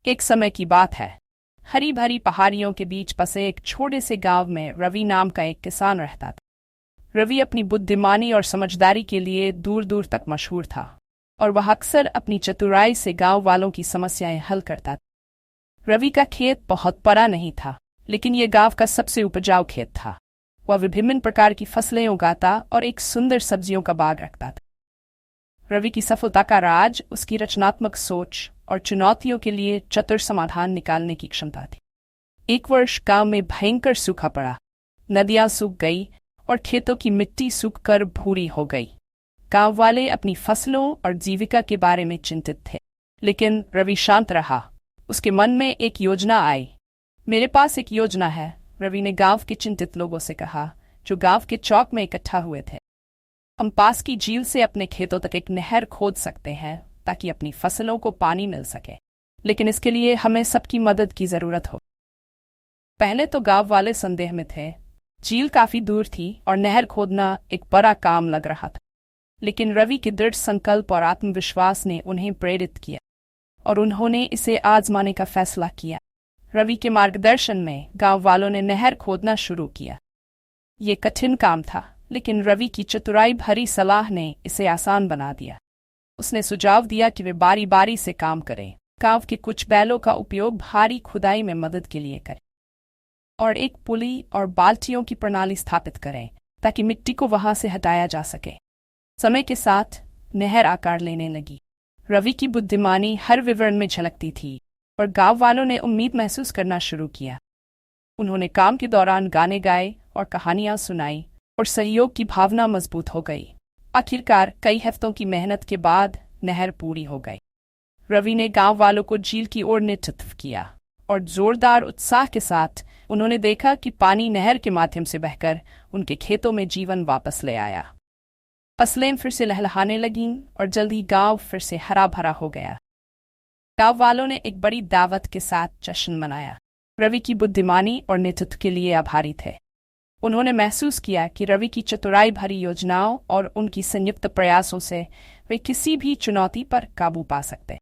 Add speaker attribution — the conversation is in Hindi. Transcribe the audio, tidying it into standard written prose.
Speaker 1: एक समय की बात है। हरी भरी पहाड़ियों के बीच बसे एक छोटे से गांव में रवि नाम का एक किसान रहता था। रवि अपनी बुद्धिमानी और समझदारी के लिए दूर दूर तक मशहूर था और वह अक्सर अपनी चतुराई से गांव वालों की समस्याएं हल करता था। रवि का खेत बहुत बड़ा नहीं था, लेकिन यह गांव का सबसे उपजाऊ खेत था। वह विभिन्न प्रकार की फसलें उगाता और एक सुंदर सब्जियों का बाग रखता था। रवि की सफलता का राज उसकी रचनात्मक सोच और चुनौतियों के लिए चतुर समाधान निकालने की क्षमता थी। एक वर्ष गांव में भयंकर सूखा पड़ा। नदियां सूख गई और खेतों की मिट्टी सूखकर भूरी हो गई। गांव वाले अपनी फसलों और जीविका के बारे में चिंतित थे, लेकिन रवि शांत रहा। उसके मन में एक योजना आई। मेरे पास एक योजना है, रवि ने गांव के चिंतित लोगों से कहा, जो गांव के चौक में इकट्ठा हुए थे। हम पास की झील से अपने खेतों तक एक नहर खोद सकते हैं ताकि अपनी फसलों को पानी मिल सके, लेकिन इसके लिए हमें सबकी मदद की जरूरत हो। पहले तो गांव वाले संदेह में थे। झील काफी दूर थी और नहर खोदना एक बड़ा काम लग रहा था, लेकिन रवि के दृढ़ संकल्प और आत्मविश्वास ने उन्हें प्रेरित किया और उन्होंने इसे आजमाने का फैसला किया। रवि के मार्गदर्शन में गांव वालों ने नहर खोदना शुरू किया। ये कठिन काम था, लेकिन रवि की चतुराई भरी सलाह ने इसे आसान बना दिया। उसने सुझाव दिया कि वे बारी बारी से काम करें। गांव के कुछ बैलों का उपयोग भारी खुदाई में मदद के लिए करें और एक पुली और बाल्टियों की प्रणाली स्थापित करें ताकि मिट्टी को वहां से हटाया जा सके। समय के साथ नहर आकार लेने लगी। रवि की बुद्धिमानी हर विवरण में झलकती थी और गांव वालों ने उम्मीद महसूस करना शुरू किया। उन्होंने काम के दौरान गाने गाए और कहानियां सुनाई और सहयोग की भावना मजबूत हो गई। आखिरकार कई हफ्तों की मेहनत के बाद नहर पूरी हो गई। रवि ने गांव वालों को झील की ओर नेतृत्व किया और जोरदार उत्साह के साथ उन्होंने देखा कि पानी नहर के माध्यम से बहकर उनके खेतों में जीवन वापस ले आया। फसलें फिर से लहलहाने लगीं और जल्दी गांव फिर से हरा भरा हो गया। गांव वालों ने एक बड़ी दावत के साथ जश्न मनाया। रवि की बुद्धिमानी और नेतृत्व के लिए आभारी थे। उन्होंने महसूस किया कि रवि की चतुराई भरी योजनाओं और उनकी संयुक्त प्रयासों से वे किसी भी चुनौती पर काबू पा सकते।